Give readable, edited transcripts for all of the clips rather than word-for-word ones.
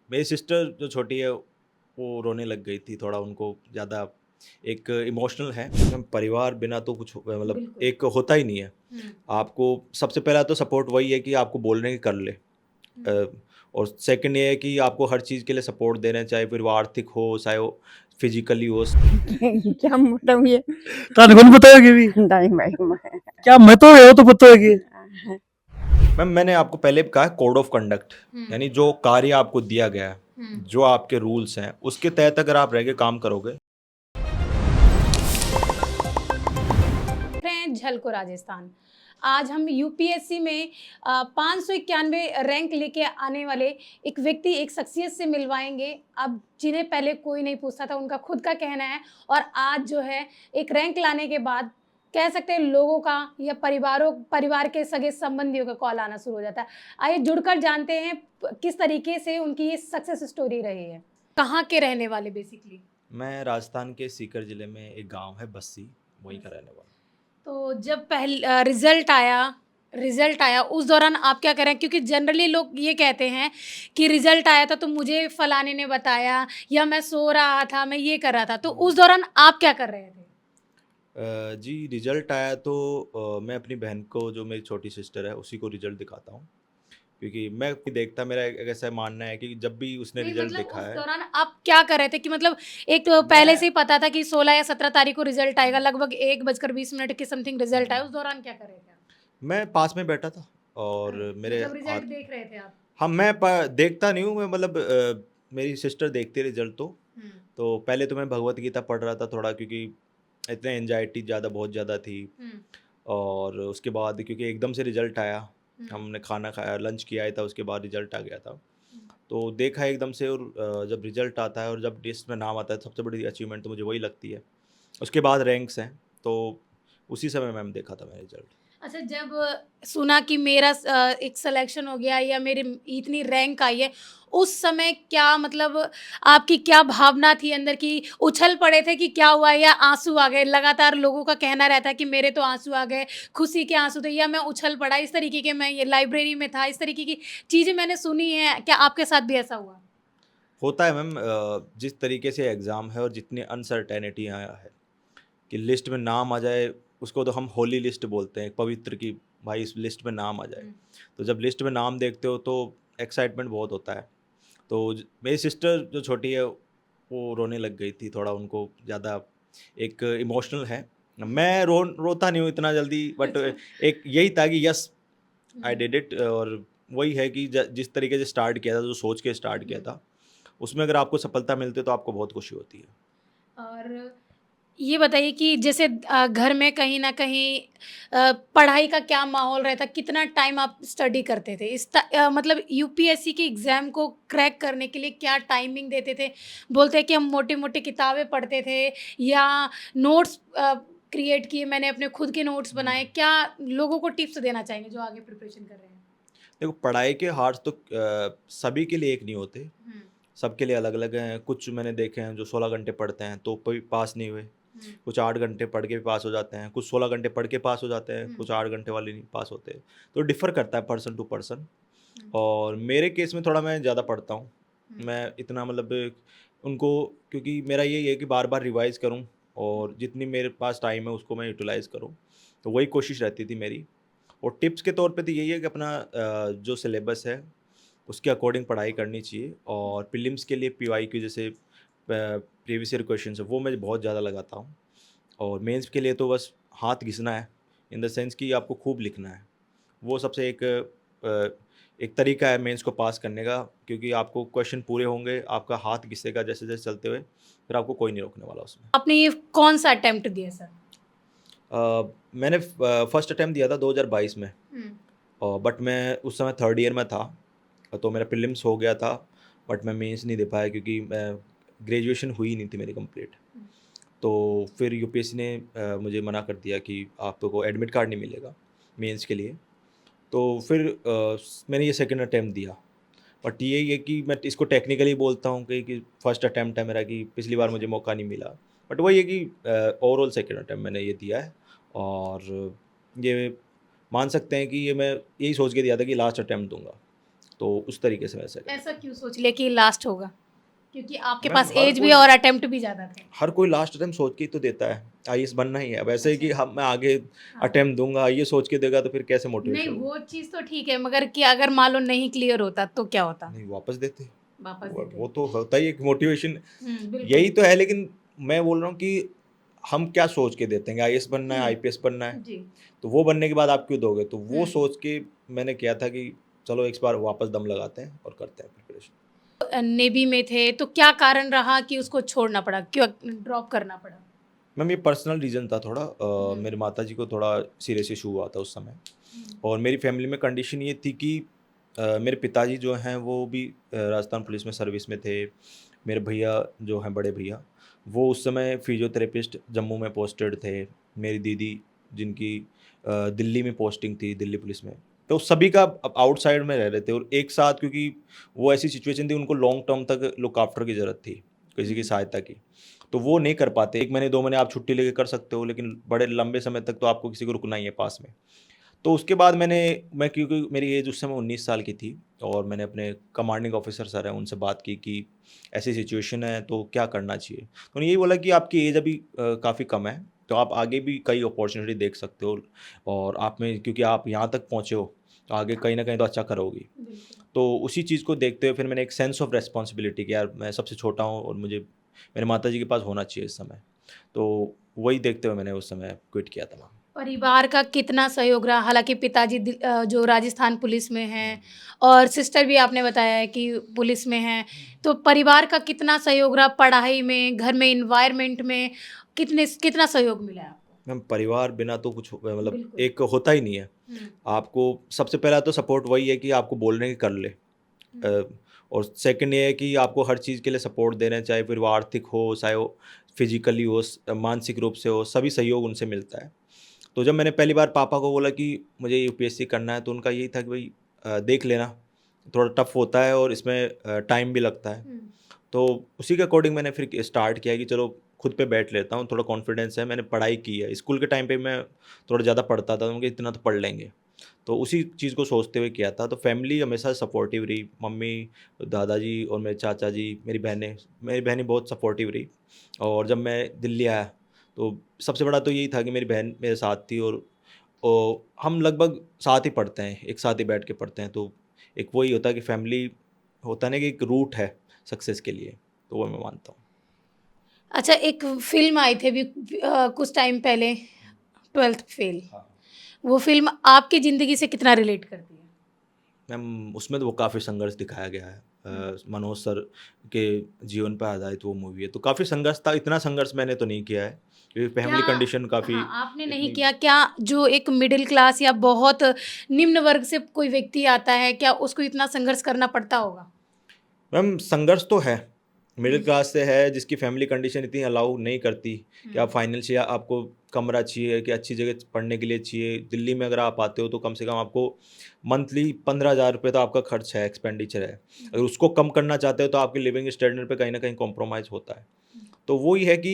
मेरी सिस्टर जो छोटी है वो रोने लग गई थी, थोड़ा उनको ज़्यादा एक इमोशनल है। हम परिवार बिना तो कुछ मतलब बिल्कुल। एक होता ही नहीं है। हुँ, आपको सबसे पहला तो सपोर्ट वही है कि आपको बोलने की कर ले। हुँ। अ, और सेकंड ये है कि आपको हर चीज़ के लिए सपोर्ट दे रहे हैं, चाहे फिर वो आर्थिक हो, चाहे वो फिज़िकली हो। क्या मतलब ये ਤੁਹਾਨੂੰ कौन बताया भी नहीं मैं क्या मैं तो हो तो पता है कि मैम मैंने आपको पहले भी कहा है कोड ऑफ कंडक्ट, हुँ, यानी जो कार्य आपको दिया गया है, हुँ। जो आपके रूल्स हैं, उसके तहत अगर आप रह के काम करोगे। रहे हैं झलको राजस्थान। आज हम यूपीएससी में 591 रैंक लेके आने वाले एक व्यक्ति, एक शख्सियत से मिलवाएँगे। अब जिन्हें पहले कोई नहीं पूछता था, उनका खुद का कहना है और आज जो है एक रैंक लाने के बाद कह सकते हैं लोगों का या परिवार के सगे-संबंधियों का कॉल आना शुरू हो जाता है। आइए जुड़कर जानते हैं किस तरीके से उनकी ये सक्सेस स्टोरी रही है। कहाँ के रहने वाले बेसिकली? मैं राजस्थान के सीकर ज़िले में एक गाँव है बस्सी, वहीं का रहने वाला हूँ। तो जब रिज़ल्ट आया उस दौरान आप क्या करें? क्योंकि जनरली लोग ये कहते हैं कि रिज़ल्ट आया था तो मुझे फलाने ने बताया या मैं सो रहा था, मैं ये कर रहा था। तो उस दौरान आप क्या कर रहे थे? जी रिज़ल्ट आया तो मैं अपनी बहन को, जो मेरी छोटी सिस्टर है, उसी को रिज़ल्ट दिखाता हूँ। क्योंकि मैं भी देखता, मेरा एक ऐसा मानना है कि जब भी उसने नहीं रिज़ल्ट मतलब देखा उस है। दौरान आप क्या कर रहे थे कि मतलब एक तो पहले मैं से ही पता था कि 16 या 17 तारीख को रिज़ल्ट आएगा, लगभग 1 बजकर 20 मिनट के समथिंग रिज़ल्ट आया, उस दौरान क्या कर रहे थे आप? मैं पास में बैठा था और मेरे मतलब रिज़ल्ट हाथ। देख रहे थे आप? हाँ, मैं देखता नहीं हूँ, मैं मतलब मेरी सिस्टर देखती है रिज़ल्ट हुँ, तो पहले तो मैं भगवत गीता पढ़ रहा था थोड़ा, क्योंकि इतने एंजाइटी ज़्यादा बहुत ज़्यादा थी। हुँ, और उसके बाद क्योंकि एकदम से रिज़ल्ट आया, हुँ, हमने खाना खाया, लंच किया ही था, उसके बाद रिज़ल्ट आ गया था। हुँ। तो देखा एकदम से, और जब रिज़ल्ट आता है और जब लिस्ट में नाम आता है, सबसे बड़ी अचीवमेंट तो मुझे वही लगती है। उसके बाद रैंक्स हैं, तो उसी समय मैम देखा था मैं रिज़ल्ट। अच्छा जब सुना कि मेरा एक सिलेक्शन हो गया या मेरी इतनी रैंक आई है, उस समय क्या मतलब आपकी क्या भावना थी अंदर की? उछल पड़े थे कि क्या हुआ या आँसू आ गए? लगातार लोगों का कहना रहता है कि मेरे तो आँसू आ गए, खुशी के आँसू थे या मैं उछल पड़ा, इस तरीके के मैं ये लाइब्रेरी में था, इस तरीके की चीज़ें मैंने सुनी हैं। क्या आपके साथ भी ऐसा हुआ? होता है मैम, जिस तरीके से एग्ज़ाम है और जितनी अनसर्टेनिटी यहाँ है कि लिस्ट में नाम आ जाए, उसको तो हम होली लिस्ट बोलते हैं, पवित्र की, भाई इस लिस्ट में नाम आ जाए। हुँ, तो जब लिस्ट में नाम देखते हो तो एक्साइटमेंट बहुत होता है। तो मेरी सिस्टर जो छोटी है वो रोने लग गई थी, थोड़ा उनको ज़्यादा एक इमोशनल है। हुँ। मैं रोता नहीं हूँ इतना जल्दी, बट अच्छा। एक यही था कि yes I hmm, did it. और वही है कि जिस तरीके से स्टार्ट किया था, जो सोच के स्टार्ट किया हुँ। था, उसमें अगर आपको सफलता मिलती है तो आपको बहुत खुशी होती है। और ये बताइए कि जैसे घर में कहीं न कहीं पढ़ाई का क्या माहौल रहता? कितना टाइम आप स्टडी करते थे? मतलब यूपीएससी के एग्ज़ाम को क्रैक करने के लिए क्या टाइमिंग देते थे? बोलते हैं कि हम मोटी-मोटी किताबें पढ़ते थे या नोट्स क्रिएट किए, मैंने अपने खुद के नोट्स बनाए। क्या लोगों को टिप्स देना चाहेंगे जो आगे प्रिपरेशन कर रहे हैं? देखो, पढ़ाई के हार्स तो सभी के लिए एक नहीं होते, हुँ, सबके लिए अलग-अलग हैं। कुछ मैंने देखे हैं जो 16 घंटे पढ़ते हैं तो कोई पास नहीं हुए, हुँ, कुछ 8 घंटे पढ़ के भी पास हो जाते हैं, कुछ 16 घंटे पढ़ के पास हो जाते हैं, हुँ, कुछ 8 घंटे वाले नहीं पास होते। तो डिफ़र करता है पर्सन टू पर्सन। हुँ, और मेरे केस में थोड़ा मैं ज़्यादा पढ़ता हूँ। हुँ, मैं इतना मतलब उनको, क्योंकि मेरा यही है कि बार-बार रिवाइज़ करूँ हुँ, और जितनी मेरे पास टाइम है उसको मैं यूटिलाइज़ करूँ। तो वही कोशिश रहती थी मेरी। और टिप्स के तौर पे तो यही है कि अपना जो सिलेबस है उसके अकॉर्डिंग पढ़ाई करनी चाहिए। हुँ। और प्रीलिम्स के लिए पीवाईक्यू जैसे प्रीवियस ईयर क्वेश्चंस है वो मैं बहुत ज़्यादा लगाता हूँ। और मेंस के लिए तो बस हाथ घिसना है, इन द सेंस कि आपको खूब लिखना है। वो सबसे एक तरीका है मेंस को पास करने का, क्योंकि आपको क्वेश्चन पूरे होंगे, आपका हाथ घिसेगा जैसे-जैसे चलते हुए, फिर आपको कोई नहीं रोकने वाला उसमें। आपने ये कौन-सा अटेम्प्ट दिया सर? मैंने फर्स्ट अटेम्प्ट दिया था 2022 में। हुँ, बट मैं उस समय थर्ड ईयर में था, तो मेरा प्रीलिम्स हो गया था, बट मैं मेंस नहीं दे पाया क्योंकि मैं ग्रेजुएशन हुई नहीं थी मेरी कंप्लीट। हुँ। तो फिर यूपीएससी ने मुझे मना कर दिया कि आपको एडमिट कार्ड नहीं मिलेगा मेंस के लिए। तो फिर मैंने ये सेकंड अटेम्प्ट दिया। बट यही है कि मैं इसको टेक्निकली बोलता हूँ कि फर्स्ट अटेम्प्ट है मेरा, कि पिछली बार अच्छा। मुझे मौका नहीं मिला। बट वही है कि ओवरऑल सेकंड अटेम्प्ट मैंने ये दिया है। और ये मान सकते हैं कि ये मैं यही सोच के दिया था कि लास्ट अटेम्प्ट दूँगा। तो उस तरीके से वैसे ऐसा क्यों सोच लिया कि लास्ट होगा? क्योंकि आपके मैम, पास हर एज भी कोई और अटेम्प्ट भी ज़्यादा थे। हर कोई लास्ट टाइम सोच के ही तो देता है, आईएएस बनना ही है। अब ऐसे ही कि हम मैं आगे हाँ। अटेम्प्ट दूँगा, आईएएस सोच के देगा तो फिर कैसे नहीं, मोटिवेशन होगा? वो चीज़ तो ठीक है, मगर कि अगर मान लो नहीं क्लियर होता तो क्या होता? नहीं, वापस देते। वापस वो देते। वो तो होता ही है कि मोटिवेशन बिल्कुल। यही तो है, लेकिन मैं बोल रहा हूँ कि हम क्या सोच के देते हैं कि आईएएस बनना है, हुँ। आईपीएस बनना है, जी। तो वो बनने के बाद आप क्यों दोगे? तो वो हुँ। सोच के मैंने किया था कि चलो एक बार वापस दम लगाते हैं और करते हैं प्रिपरेशन। नेवी में थे, तो क्या कारण रहा कि उसको छोड़ना पड़ा? क्यों ड्रॉप करना पड़ा? मैम, ये पर्सनल रीज़न था थोड़ा, हुँ। मेरे माताजी को थोड़ा सीरियस इशू हुआ था उस समय, हुँ। और मेरी फैमिली में कंडीशन ये थी कि मेरे पिताजी जो हैं वो भी राजस्थान पुलिस में सर्विस में थे। मेरे भैया जो हैं, बड़े भैया, वो उस समय फिजियोथेरेपिस्ट जम्मू में पोस्टेड थे। मेरी दीदी जिनकी दिल्ली में पोस्टिंग थी, दिल्ली पुलिस में। तो सभी का अब आउटसाइड में रह रहे थे और एक साथ, क्योंकि वो ऐसी सिचुएशन थी, उनको लॉन्ग टर्म तक लुक आफ्टर की ज़रूरत थी, किसी की हुँ। सहायता की। तो वो नहीं कर पाते। 1 महीने 2 महीने आप छुट्टी लेके कर सकते हो, लेकिन बड़े लंबे समय तक तो आपको किसी को रुकना ही है पास में। तो उसके बाद मैं क्योंकि मेरी एज उस समय 19 साल की थी, और मैंने अपने कमांडिंग ऑफिसर सर हैं उनसे बात की कि ऐसी सिचुएशन है तो क्या करना चाहिए। तो उन्होंने यही बोला कि आपकी एज अभी काफ़ी कम है, तो आप आगे भी कई अपॉर्चुनिटी देख सकते हो, और आप में क्योंकि आप यहाँ तक पहुँचे हो, तो आगे कहीं न कहीं तो अच्छा करोगी। बिल्कुल। तो उसी चीज़ को देखते हुए फिर मैंने एक सेंस ऑफ रिस्पॉन्सिबिलिटी कि यार मैं सबसे छोटा हूँ और मुझे मेरे माताजी के पास होना चाहिए इस समय। तो वही देखते हुए मैंने उस समय क्विट किया था वहाँ। परिवार का कितना सहयोग रहा? हालाँकि पिताजी जो राजस्थान पुलिस में हैं और सिस्टर भी आपने बताया है कि पुलिस में हैं। तो परिवार का कितना सहयोग रहा पढ़ाई में, घर में, एनवायरनमेंट में? कितना सहयोग मिला है आपको? मैम, परिवार बिना तो कुछ मतलब बिल्कुल। एक होता ही नहीं है। हुँ। आपको सबसे पहला तो सपोर्ट वही है कि आपको बोलने की कर ले। हुँ। और सेकंड ये है कि आपको हर चीज़ के लिए सपोर्ट दे रहे हैं, चाहे फिर वो आर्थिक हो, चाहे वो फिज़िकली हो, मानसिक रूप से हो, सभी सहयोग उनसे मिलता है। तो जब मैंने पहली बार पापा को बोला कि मुझे यूपीएससी करना है, तो उनका यही था कि भई देख लेना, थोड़ा टफ़ होता है और इसमें टाइम भी लगता है। हुँ। तो उसी के अकॉर्डिंग मैंने फिर स्टार्ट किया कि चलो खुद पे बैठ लेता हूँ, थोड़ा कॉन्फिडेंस है, मैंने पढ़ाई की है। स्कूल के टाइम पे मैं थोड़ा ज़्यादा पढ़ता था, क्योंकि इतना तो पढ़ लेंगे। तो उसी चीज़ को सोचते हुए किया था। तो फैमिली हमेशा सपोर्टिव रही, मम्मी, दादाजी और मेरे चाचा जी, मेरी बहनें बहुत सपोर्टिव रही। और जब मैं दिल्ली आया, तो सबसे बड़ा तो यही था कि मेरी बहन मेरे साथ थी, और हम लगभग साथ ही पढ़ते हैं, एक साथ ही बैठ के पढ़ते हैं। तो एक वही होता है कि फैमिली होता है ना कि एक रूट है सक्सेस के लिए, तो वो मैं मानता हूँ। अच्छा, एक फ़िल्म आई थी अभी कुछ टाइम पहले, 12th फ़ेल। हाँ। वो फ़िल्म आपकी ज़िंदगी से कितना रिलेट करती है? मैम, उसमें तो वो काफ़ी संघर्ष दिखाया गया है। हुँ। मनोज सर के जीवन पे आधारित वो मूवी है, तो काफ़ी संघर्ष था। इतना संघर्ष मैंने तो नहीं किया है, क्योंकि क्या फैमिली कंडीशन काफ़ी हाँ, आपने नहीं इतनी। किया। क्या जो एक मिडिल क्लास या बहुत निम्न वर्ग से कोई व्यक्ति आता है, क्या उसको इतना संघर्ष करना पड़ता होगा? मैम, संघर्ष तो है, मिडिल हुँ। क्लास से है, जिसकी फैमिली कंडीशन इतनी अलाउ नहीं करती कि हुँ। आप फाइनेंशियल आपको कमरा चाहिए, कि अच्छी जगह पढ़ने के लिए चाहिए। दिल्ली में अगर आप आते हो तो कम से कम आपको मंथली 15,000 रुपये तो आपका खर्च है, एक्सपेंडिचर है। अगर उसको कम करना चाहते हो तो आपके लिविंग स्टैंडर्ड पे कहीं न कहीं कॉम्प्रोमाइज़ होता है। तो वही है कि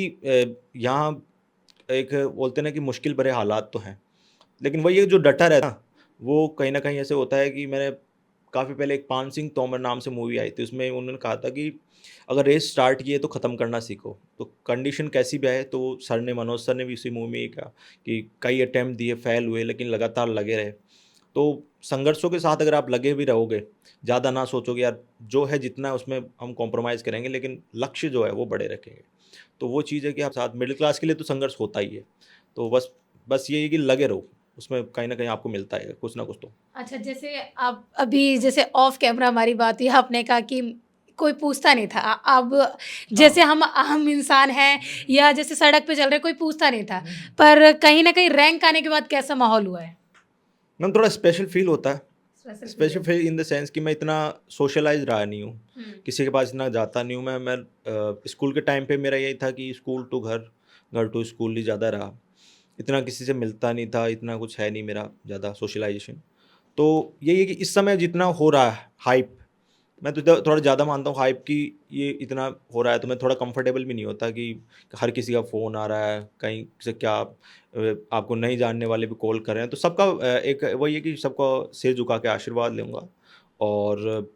यहाँ एक बोलते हैं ना कि मुश्किल भरे हालात तो हैं। लेकिन वही है, जो डटा रहता है ना, वो कहीं न कहीं ऐसे होता है कि मैंने काफ़ी पहले एक पान सिंह तोमर नाम से मूवी आई थी, उसमें उन्होंने कहा था कि अगर रेस स्टार्ट की है तो ख़त्म करना सीखो। तो कंडीशन कैसी भी आए, तो मनोज सर ने भी उसी मूवी में ही कहा कि कई अटेम्प्ट दिए, फेल हुए, लेकिन लगातार लगे रहे। तो संघर्षों के साथ अगर आप लगे भी रहोगे, ज़्यादा ना सोचोगे यार, जो है जितना है उसमें हम कॉम्प्रोमाइज़ करेंगे, लेकिन लक्ष्य जो है वो बड़े रखेंगे। तो वो चीज़ है कि आप साथ मिडिल क्लास के लिए तो संघर्ष होता ही है। तो बस ये है कि लगे रहो, उसमें कहीं न कहीं आपको मिलता है कुछ ना कुछ तो। अच्छा, जैसे आप अभी जैसे ऑफ कैमरा हमारी बात हुई, आपने कहा कि कोई पूछता नहीं था। अब जैसे हम आम इंसान हैं या जैसे सड़क पे चल रहे, कोई पूछता नहीं था। पर कहीं न कहीं रैंक आने के बाद कैसा माहौल हुआ है? मैम, थोड़ा स्पेशल फ़ील होता है। Special special feeling. Feel in the sense कि मैं इतना सोशलाइज़ रहा नहीं हूँ, हुँ। किसी के पास इतना जाता नहीं हूँ। मैं स्कूल के टाइम पे मेरा यही था कि स्कूल टू घर, घर टू स्कूल ही ज़्यादा रहा। इतना किसी से मिलता नहीं था, इतना कुछ है नहीं मेरा ज़्यादा सोशलाइज़ेशन। तो यही है कि इस समय जितना हो रहा है हाइप, मैं तो थोड़ा ज़्यादा मानता हूँ हाइप कि ये इतना हो रहा है, तो मैं थोड़ा कंफर्टेबल भी नहीं होता कि हर किसी का फ़ोन आ रहा है, कहीं से क्या आपको नहीं जानने वाले भी कॉल कर रहे हैं। तो सबका एक वही है कि सबका सिर झुका के आशीर्वाद लूँगा, और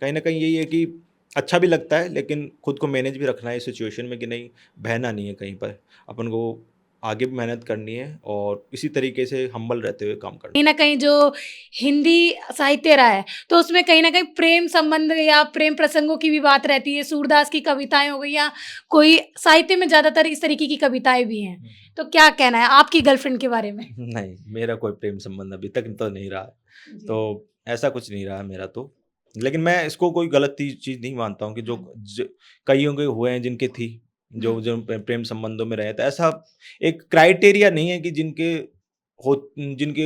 कहीं न कहीं यही है कि अच्छा भी लगता है, लेकिन खुद को मैनेज भी रखना है इस सिचुएशन में कि नहीं बहना नहीं है कहीं पर। अपन को आगे भी मेहनत करनी है और इसी तरीके से हम्बल रहते हुए काम करना है। कहीं ना कहीं जो हिंदी साहित्य रहा है तो उसमें कहीं ना कहीं प्रेम संबंध या प्रेम प्रसंगों की भी बात रहती है। सूरदास की कविताएं हो गई या कोई साहित्य में ज्यादातर इस तरीके की कविताएं भी हैं। तो क्या कहना है आपकी गर्लफ्रेंड के बारे में? नहीं, मेरा कोई प्रेम संबंध अभी तक तो नहीं रहा है। जी। तो ऐसा कुछ नहीं रहा मेरा तो। लेकिन मैं इसको कोई गलत चीज़ नहीं मानता हूँ कि जो कईयों के हुए हैं जिनके थी, जो जो प्रेम संबंधों में रहे, तो ऐसा एक क्राइटेरिया नहीं है कि जिनके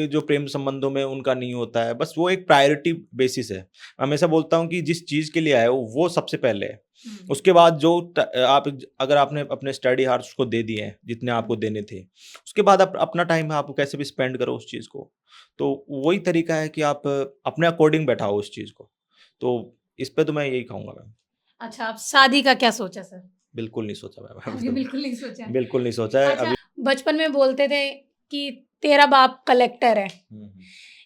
जो प्रेम संबंधों में उनका नहीं होता है। बस वो एक प्रायोरिटी बेसिस है। मैं हमेशा बोलता हूँ कि जिस चीज़ के लिए आए हो वो सबसे पहले है। उसके बाद जो आप अगर आपने अपने स्टडी हार्स को दे दिए हैं जितने आपको देने थे, उसके बाद आप अपना टाइम आप कैसे भी स्पेंड करो उस चीज़ को। तो वही तरीका है कि आप अपने अकॉर्डिंग बैठाओ उस चीज़ को। तो इस पे तो मैं यही कहूँगा मैम। अच्छा, आप शादी का क्या सोचा सर? बिल्कुल नहीं सोचा मैम। अभी बिल्कुल नहीं सोचा। बिल्कुल नहीं सोचा है अच्छा, अभी। बचपन में बोलते थे कि तेरा बाप कलेक्टर है हुँ, हुँ।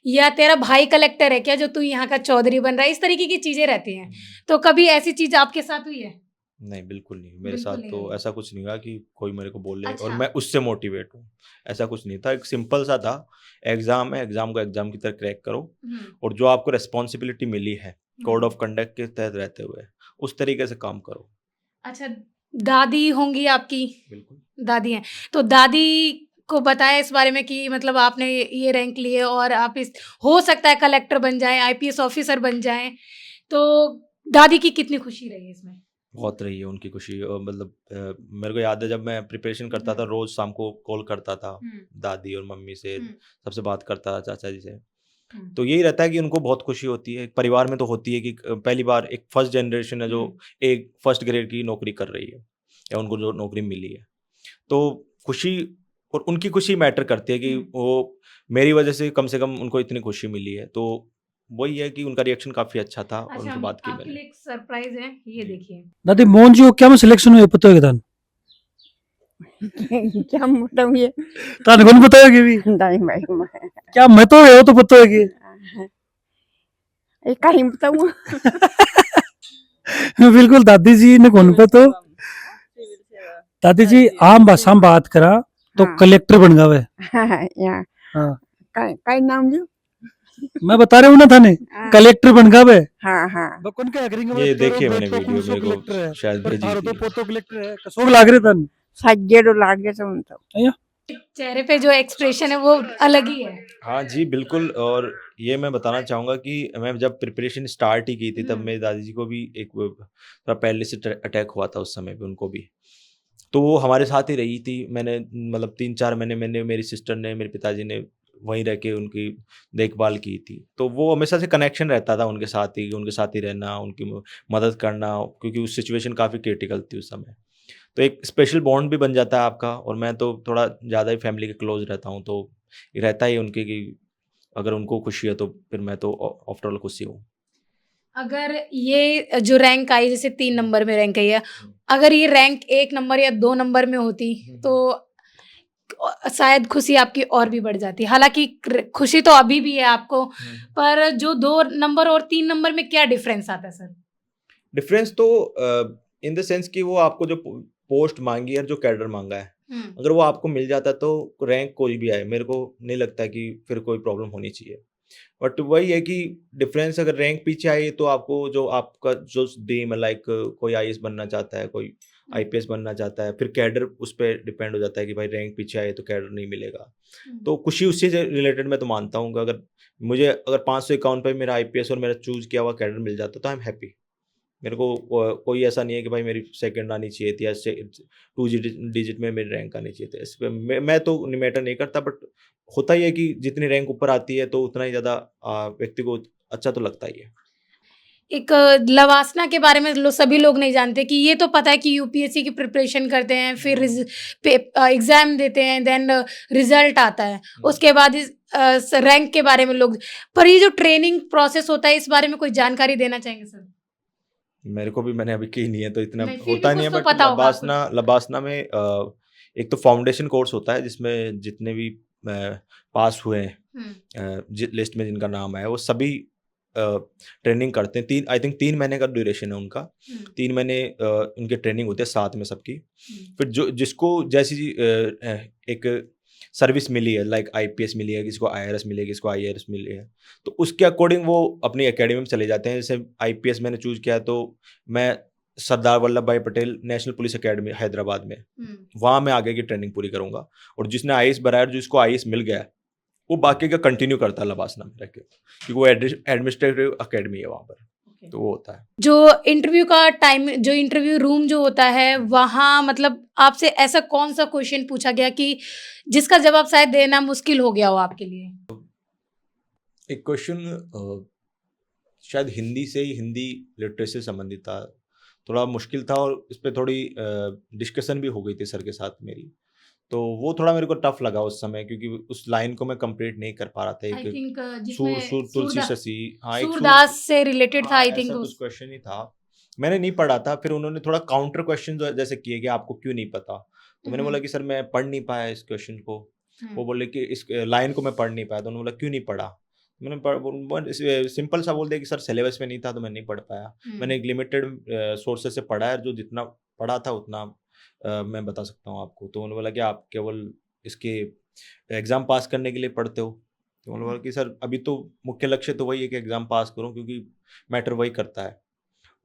या तेरा भाई कलेक्टर है क्या जो तू यहाँ का चौधरी बन रहा है, इस तरीके की चीजें रहती हैं। तो कभी ऐसी चीज आपके साथ हुई है? नहीं, बिल्कुल नहीं। मेरे बिल्कुल साथ नहीं तो हुई। ऐसा कुछ नहीं हुआ कि कोई मेरे को बोले और अच्छा। मैं उससे मोटिवेट हूँ। ऐसा कुछ नहीं था, एक सिंपल सा था, एग्ज़ाम है, एग्ज़ाम को एग्ज़ाम की तरह क्रैक करो और जो आपको रिस्पॉन्सिबिलिटी मिली है, कोड ऑफ कंडक्ट के तहत रहते हुए, उस तरीके से काम करो। अच्छा, दादी होंगी आपकी? बिल्कुल। दादी हैं। तो दादी को बताया इस बारे में कि मतलब आपने ये रैंक लिए और आप इस हो सकता है कलेक्टर बन जाएँ, आईपीएस ऑफिसर बन जाएँ। तो दादी की कितनी खुशी रही इसमें? बहुत रही है उनकी खुशी मतलब मेरे को याद है जब मैं प्रिपरेशन करता था, रोज़ शाम को कॉल करता था, दादी और मम्मी से, सबसे बात करता था, चाचा जी से। तो यही रहता है कि उनको बहुत खुशी होती है। परिवार में तो होती है कि पहली बार एक फर्स्ट जनरेशन है जो एक फर्स्ट ग्रेड की नौकरी कर रही है या उनको जो नौकरी मिली है। तो खुशी और उनकी खुशी मैटर करती है कि वो मेरी वजह से कम उनको इतनी खुशी मिली है। तो वही है कि उनका रिएक्शन काफ़ी अच्छा था और अच्छा, उनकी बात की आपके मैंने। लिए एक सरप्राइज है, ये जी। देखिए। दादी मोहन जी को क्या में सिलेक्शन हुए पता है दान क्या मतलब ये तान कौन बताओगे भी नहीं भाई मैं क्या मैं तो हो तो पता है कि ये कहीं बताऊँ बिल्कुल दादी जी ने कौन पे तो दादी जी आम भाषा में बात करा तो हाँ। कलेक्टर बन गए। यहाँ हाँ कई नाम जो मैं बता रहा हूँ ना थाने हाँ। कलेक्टर बन गए। हाँ हाँ कौन क्या करेंगे ये तेरो देखिए मैंने बेटो वीडियो कौन सो मेरे को कलेक्टर है शायद पर भेजी थारो तो थी। पोतो कलेक्टर है कसोग लाग रहे तन सज्जेडो लागे तो उन तो चेहरे पे जो एक्सप्रेशन है वो अलग ही है। हाँ जी, बिल्कुल। और ये मैं बताना चाहूँगा कि मैं जब प्रिपरेशन स्टार्ट ही की थी तब मेरी दादी जी को भी एक थोड़ा पैरालिसिस अटैक हुआ था उस समय पे उनको भी। तो वो हमारे साथ ही रही थी। मैंने मतलब 3-4 महीने मैंने मेरी सिस्टर ने, मेरे पिताजी ने वहीं रह के उनकी देखभाल की थी। तो वो हमेशा से कनेक्शन रहता था उनके साथ ही रहना, उनकी मदद करना क्योंकि उस सिचुएशन काफ़ी क्रिटिकल थी उस समय। तो एक स्पेशल बॉन्ड भी बन जाता है आपका और मैं तो थोड़ा ज़्यादा ही फैमिली के क्लोज़ रहता हूँ, तो ये रहता ही है उनके कि अगर उनको खुशी है तो फिर मैं तो आफ्टर ऑल खुशी हूँ। अगर ये जो रैंक आई जैसे 3 नंबर में रैंक आई है, अगर ये रैंक 1 नंबर या 2 नंबर में होती तो शायद खुशी आपकी और भी बढ़ जाती। हालाँकि खुशी तो अभी भी है आपको, पर जो 2 नंबर और 3 नंबर में क्या डिफरेंस आता है सर? डिफरेंस तो इन द सेंस कि वो आपको जो पोस्ट माँगी है और जो कैडर माँगा है, अगर वो आपको मिल जाता तो रैंक कोई भी आए, मेरे को नहीं लगता कि फिर कोई प्रॉब्लम होनी चाहिए। बट वही है कि डिफरेंस अगर रैंक पीछे आई तो आपको जो आपका जो ड्रीम है लाइक कोई आईएएस बनना चाहता है, कोई आईपीएस बनना चाहता है, फिर कैडर उस पे डिपेंड हो जाता है कि भाई रैंक पीछे आए तो कैडर नहीं मिलेगा। तो खुशी उससे से रिलेटेड मैं तो मानता हूँ कि अगर 551 पे मेरा आईपीएस और मेरा चूज़ किया हुआ कैडर मिल जाता तो आई एम हैप्पी। मेरे को कोई ऐसा नहीं है कि भाई मेरी सेकंड आनी चाहिए थी या 2 डिजिट में मेरी रैंक आनी चाहिए थी। इस पे मैं तो मैटर नहीं करता बट होता ही है कि जितनी रैंक ऊपर आती है तो उतना ही ज़्यादा व्यक्ति को अच्छा तो लगता ही है। एक लवासना के बारे में सभी लोग नहीं जानते कि ये तो पता है कि यूपीएससी की प्रिपरेशन करते हैं, फिर एग्जाम देते हैं, देन रिजल्ट आता है, उसके बाद इस रैंक के बारे में लोग, पर ये जो ट्रेनिंग प्रोसेस होता है इस बारे में कोई जानकारी देना चाहेंगे सर? मेरे को भी मैंने अभी की नहीं है तो इतना नहीं, फिर भी होता नहीं कुछ है तो बट पता होगा कुछ। लबासना में एक तो फाउंडेशन कोर्स होता है जिसमें जितने भी पास हुए हैं लिस्ट में जिनका नाम आया वो सभी ट्रेनिंग करते हैं। 3 महीने का ड्यूरेशन है उनका। 3 महीने उनकी ट्रेनिंग होती है साथ में सबकी। फिर जिसको जैसी एक सर्विस मिली है, लाइक आईपीएस मिली है, किसी को आईआरएस मिली है, किसी को आईएएस मिली है, तो उसके अकॉर्डिंग वो अपनी एकेडमी में चले जाते हैं। जैसे आईपीएस मैंने चूज़ किया तो मैं सरदार वल्लभ भाई Patel national police academy Hyderabad में, वहाँ मैं आगे की ट्रेनिंग पूरी करूँगा। और जिसने आईएएस भरा है, जिसको आईएएस मिल गया है, वो बाकी का कंटिन्यू करता है लबासना में रह के, क्योंकि वो एडमिनिस्ट्रेटिव अकेडमी है वहाँ पर, तो वो होता है। जो इंटरव्यू का टाइम, जो इंटरव्यू रूम जो होता है वहाँ, मतलब आपसे ऐसा कौन सा क्वेश्चन पूछा गया कि जिसका जवाब शायद देना मुश्किल हो गया हो आपके लिए? एक क्वेश्चन शायद हिंदी से ही, हिंदी लिटरेसी से संबंधित था, थोड़ा मुश्किल था और इस पे थोड़ी डिस्कशन भी हो गई थी सर के साथ मेरी, तो वो थोड़ा मेरे को टफ लगा उस समय, क्योंकि उस लाइन को मैं कंप्लीट नहीं कर पा रहा था। आई एक थिंक सूर जिसमें सूर तुलसी शशि, हाँ, एक सूरदास से रिलेटेड था, हाँ, आई थिंक। ऐसा कुछ क्वेश्चन ही था, मैंने नहीं पढ़ा था। फिर उन्होंने थोड़ा काउंटर क्वेश्चन जैसे किए कि आपको क्यों नहीं पता, तो मैंने बोला कि सर मैं पढ़ नहीं पाया इस क्वेश्चन को। वो बोले कि इस लाइन को मैं पढ़ नहीं पाया, तो उन्होंने बोला क्यों नहीं पढ़ा, मैंने सिंपल सा बोल दिया कि सर सिलेबस में नहीं था तो मैं नहीं पढ़ पाया। मैंने एक लिमिटेड सोर्सेज से पढ़ा है, जो जितना पढ़ा था उतना मैं बता सकता हूँ आपको। तो उन्होंने बोला कि आप केवल इसके एग्ज़ाम पास करने के लिए पढ़ते हो, तो उन्होंने बोला कि सर अभी तो मुख्य लक्ष्य तो वही है कि एग्ज़ाम पास करूँ, क्योंकि मैटर वही करता है।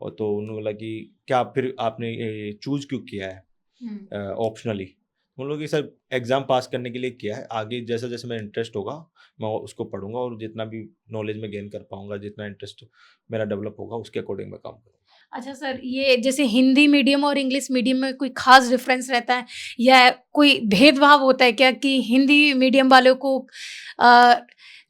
और तो उन्होंने बोला कि क्या फिर आपने ये चूज़ क्यों किया है ऑप्शनली, उन लोगों की सर एग्ज़ाम पास करने के लिए किया है, आगे जैसे जैसे मेरा इंटरेस्ट होगा मैं उसको पढ़ूंगा और जितना भी नॉलेज में गेन कर पाऊंगा, जितना इंटरेस्ट मेरा डेवलप होगा उसके अकॉर्डिंग मैं काम करूँगा। अच्छा सर, ये जैसे हिंदी मीडियम और इंग्लिश मीडियम में कोई खास डिफरेंस रहता है या कोई भेदभाव होता है क्या, कि हिंदी मीडियम वालों को अ,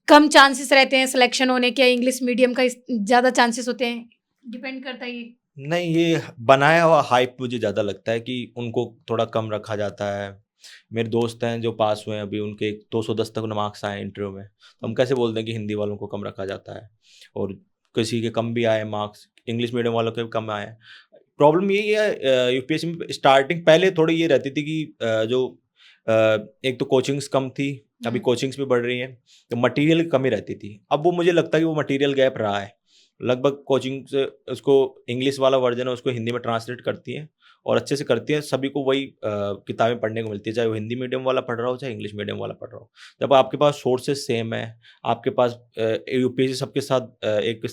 कम चांसेस रहते हैं सिलेक्शन होने के, इंग्लिश मीडियम का ज़्यादा चांसेस होते हैं? डिपेंड करता है ये। नहीं, ये बनाया हुआ हाइप मुझे ज़्यादा लगता है कि उनको थोड़ा कम रखा जाता है। मेरे दोस्त हैं जो पास हुए हैं अभी, उनके 210 तक मार्क्स आए इंटरव्यू में, तो हम कैसे बोलते हैं कि हिंदी वालों को कम रखा जाता है, और किसी के कम भी आए मार्क्स, इंग्लिश मीडियम वालों के भी कम आए। प्रॉब्लम यही है यूपीएससी में स्टार्टिंग पहले थोड़ी ये रहती थी कि एक तो कोचिंग्स कम थी, अभी कोचिंग्स भी बढ़ रही हैं, तो मटेरियल की कमी रहती थी। अब वो मुझे लगता है कि वो मटेरियल गैप रहा है, लगभग कोचिंग से उसको इंग्लिश वाला वर्जन है उसको हिंदी में ट्रांसलेट करती हैं और अच्छे से करती हैं, सभी को वही किताबें पढ़ने को मिलती है, चाहे वो हिंदी मीडियम वाला पढ़ रहा हो चाहे इंग्लिश मीडियम वाला पढ़ रहा हो। जब आपके पास सोर्सेज सेम है, आपके पास यूपीएससी सबके साथ एक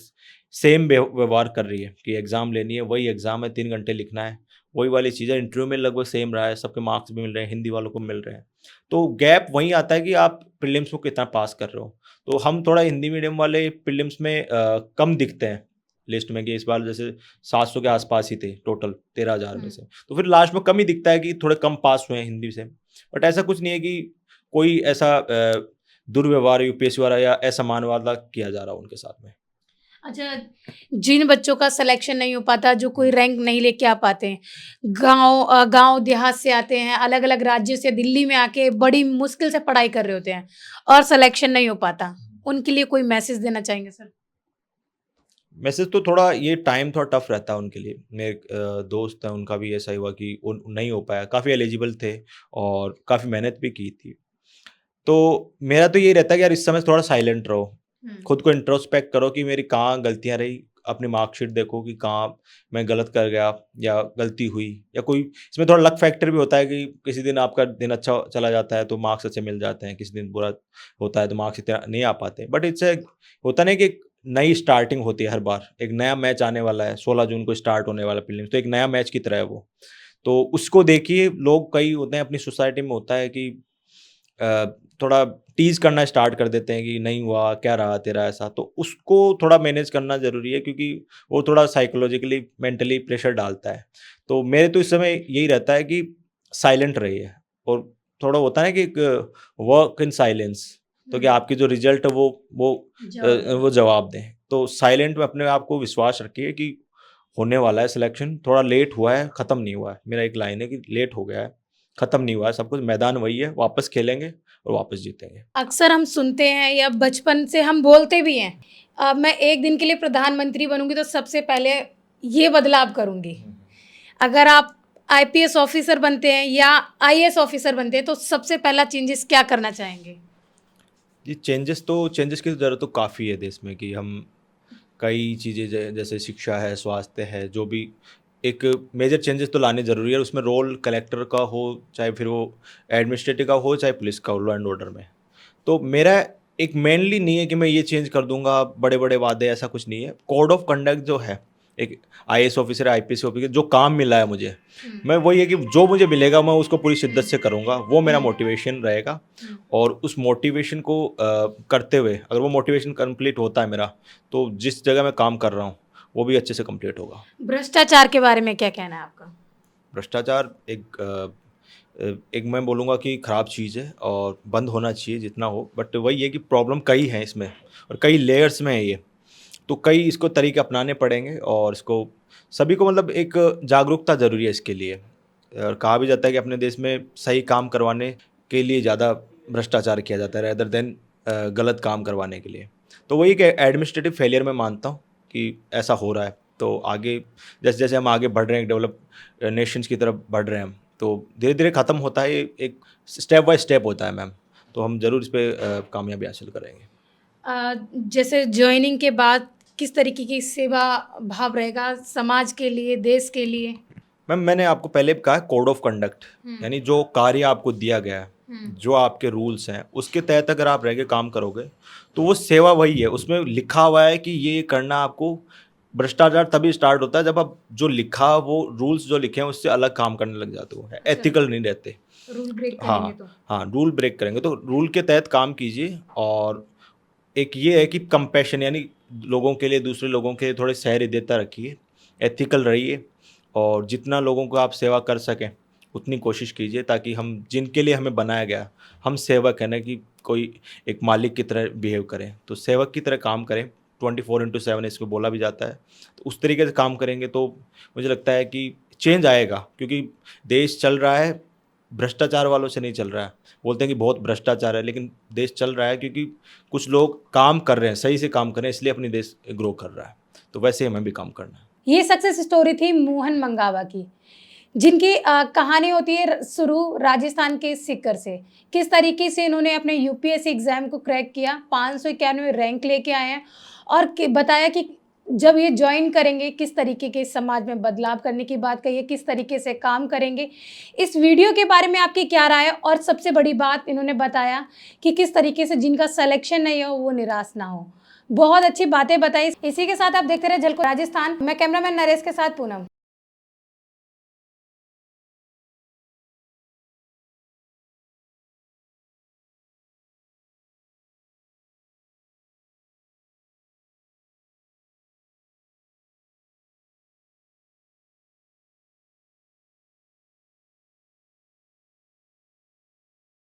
सेम व्यवहार कर रही है कि एग्ज़ाम लेनी है, वही एग्ज़ाम है, 3 घंटे लिखना है, वही वाली चीज़ें इंटरव्यू में लगभग सेम रहा है, सबके मार्क्स भी मिल रहे हैं, हिंदी वालों को मिल रहे हैं, तो गैप वहीं आता है कि आप प्रीलिम्स को कितना पास कर रहे हो। तो हम थोड़ा हिंदी मीडियम वाले प्रीलिम्स में कम दिखते हैं लिस्ट में, कि इस बार जैसे 700 के आसपास ही थे टोटल 13,000 में से, तो फिर लास्ट में कम ही दिखता है कि थोड़े कम पास हुए हैं हिंदी से। बट ऐसा कुछ नहीं है कि कोई ऐसा दुर्व्यवहार यूपीएससी वाला या असमान वाला किया जा रहा उनके साथ में। अच्छा, जिन बच्चों का सिलेक्शन नहीं हो पाता, जो कोई रैंक नहीं लेके आ पाते हैं, गांव देहात से आते हैं, अलग अलग राज्य से दिल्ली में आके बड़ी मुश्किल से पढ़ाई कर रहे होते हैं और सिलेक्शन नहीं हो पाता, उनके लिए कोई मैसेज देना चाहेंगे सर? मैसेज तो थोड़ा ये टाइम थोड़ा टफ रहता है उनके लिए। मेरे दोस्त हैं उनका भी ऐसा ही हुआ कि उन नहीं हो पाया, काफ़ी एलिजिबल थे और काफ़ी मेहनत भी की थी। तो मेरा तो ये रहता है कि यार इस समय थोड़ा साइलेंट रहो, खुद को इंट्रोस्पेक्ट करो कि मेरी कहाँ गलतियाँ रही, अपनी मार्कशीट देखो कि कहाँ मैं गलत कर गया या गलती हुई, या कोई इसमें थोड़ा लक फैक्टर भी होता है कि किसी दिन आपका दिन अच्छा चला जाता है तो मार्क्स अच्छे मिल जाते हैं, किसी दिन बुरा होता है तो मार्क्स इतना नहीं आ पाते। बट इससे होता नहीं कि एक नई स्टार्टिंग होती है हर बार, एक नया मैच आने वाला है, 16 जून को स्टार्ट होने वाला प्रीलिम्स, तो एक नया मैच की तरह है वो। तो उसको देखिए, लोग कई होते हैं अपनी सोसाइटी में, होता है कि थोड़ा टीज़ करना स्टार्ट कर देते हैं कि नहीं हुआ, क्या रहा तेरा ऐसा, तो उसको थोड़ा मैनेज करना ज़रूरी है, क्योंकि वो थोड़ा साइकोलॉजिकली मेंटली प्रेशर डालता है। तो मेरे तो इस समय यही रहता है कि साइलेंट रहिए, और थोड़ा होता है कि एक वर्क इन साइलेंस, तो कि आपकी जो रिजल्ट है वो जवाब दें। तो साइलेंट में अपने आप को विश्वास रखिए कि होने वाला है सिलेक्शन, थोड़ा लेट हुआ है, ख़त्म नहीं हुआ है। मेरा एक लाइन है कि लेट हो गया है, ख़त्म नहीं हुआ है सब कुछ, मैदान वही है, वापस खेलेंगे और वापस जीतेंगे। अक्सर हम सुनते हैं या बचपन से हम बोलते भी हैं, मैं एक दिन के लिए प्रधानमंत्री बनूंगी तो सबसे पहले ये बदलाव करूंगी। अगर आप आईपीएस ऑफिसर बनते हैं या आईएएस ऑफिसर बनते हैं तो सबसे पहला चेंजेस क्या करना चाहेंगे? जी, चेंजेस की ज़रूरत तो काफ़ी है देश में, कि हम कई चीज़ें जैसे शिक्षा है, स्वास्थ्य है, जो भी एक मेजर चेंजेस तो लाने ज़रूरी है। उसमें रोल कलेक्टर का हो, चाहे फिर वो एडमिनिस्ट्रेटिव का हो, चाहे पुलिस का हो, लॉ एंड ऑर्डर में। तो मेरा एक मेनली नहीं है कि मैं ये चेंज कर दूँगा, बड़े-बड़े वादे, ऐसा कुछ नहीं है। कोड ऑफ कंडक्ट जो है, एक आईएएस ऑफिसर, आईपीएस ऑफिसर, जो काम मिला है मुझे, मैं वही है कि जो मुझे मिलेगा मैं उसको पूरी शिद्दत से करूँगा, वो मेरा मोटिवेशन रहेगा। और उस मोटिवेशन को करते हुए अगर वो मोटिवेशन कंप्लीट होता है मेरा, तो जिस जगह मैं काम कर रहा हूँ, वो भी अच्छे से कंप्लीट होगा। भ्रष्टाचार के बारे में क्या कहना है आपका? भ्रष्टाचार एक मैं बोलूँगा कि ख़राब चीज़ है और बंद होना चाहिए जितना हो, बट वही है कि प्रॉब्लम कई हैं इसमें और कई लेयर्स में है ये। तो कई इसको तरीके अपनाने पड़ेंगे और इसको सभी को मतलब एक जागरूकता ज़रूरी है इसके लिए। और कहा भी जाता है कि अपने देश में सही काम करवाने के लिए ज़्यादा भ्रष्टाचार किया जाता है रेदर देन गलत काम करवाने के लिए। तो वही कि एडमिनिस्ट्रेटिव फेलियर मैं मानता हूँ कि ऐसा हो रहा है। तो आगे जैसे-जैसे हम आगे बढ़ रहे हैं, डेवलप नेशंस की तरफ बढ़ रहे हैं हम, तो धीरे-धीरे ख़त्म होता है, ये एक स्टेप बाय स्टेप होता है मैम। तो हम ज़रूर इस पे कामयाबी हासिल करेंगे। जैसे ज्वाइनिंग के बाद किस तरीके की सेवा भाव रहेगा समाज के लिए, देश के लिए? मैम मैंने आपको पहले भी कहा है कोड ऑफ कंडक्ट, यानी जो कार्य आपको दिया गया है, जो आपके रूल्स हैं, उसके तहत अगर आप रह के काम करोगे, तो वो सेवा वही है। उसमें लिखा हुआ है कि ये करना आपको। भ्रष्टाचार तभी स्टार्ट होता है जब आप जो लिखा, वो रूल्स जो लिखे हैं उससे अलग काम करने लग जाते हो, एथिकल नहीं रहते। रूल ब्रेक करेंगे तो? हाँ, रूल ब्रेक करेंगे तो रूल के तहत काम कीजिए। और एक ये है कि कंपैशन, यानी लोगों के लिए, दूसरे लोगों के लिए थोड़े सहृदयता रखिए, एथिकल रहिए और जितना लोगों को आप सेवा कर सकें उतनी कोशिश कीजिए, ताकि हम जिनके लिए हमें बनाया गया, हम सेवक है ना कि कोई एक मालिक की तरह बिहेव करें, तो सेवक की तरह काम करें। 24/7 इसको बोला भी जाता है। तो उस तरीके से काम करेंगे तो मुझे लगता है कि चेंज आएगा, क्योंकि देश चल रहा है भ्रष्टाचार वालों से नहीं चल रहा है। बोलते हैं कि बहुत भ्रष्टाचार है, लेकिन देश चल रहा है क्योंकि कुछ लोग काम कर रहे हैं, सही से काम कर रहे हैं, इसलिए अपनी देश ग्रो कर रहा है। तो वैसे ही हमें भी काम करना है। ये सक्सेस स्टोरी थी मोहन मंगावा की, जिनकी कहानी होती है शुरू राजस्थान के सीकर से। किस तरीके से इन्होंने अपने यूपीएससी एग्जाम को क्रैक किया, 591 रैंक लेके आए हैं और बताया कि जब ये ज्वाइन करेंगे किस तरीके के समाज में बदलाव करने की बात कही है, किस तरीके से काम करेंगे। इस वीडियो के बारे में आपकी क्या राय है? और सबसे बड़ी बात इन्होंने बताया कि किस तरीके से जिनका सिलेक्शन नहीं हो वो निराश ना हो। बहुत अच्छी बातें बताई। इसी के साथ आप देखते रहे झलको राजस्थान। मैं कैमरामैन नरेश के साथ पूनम।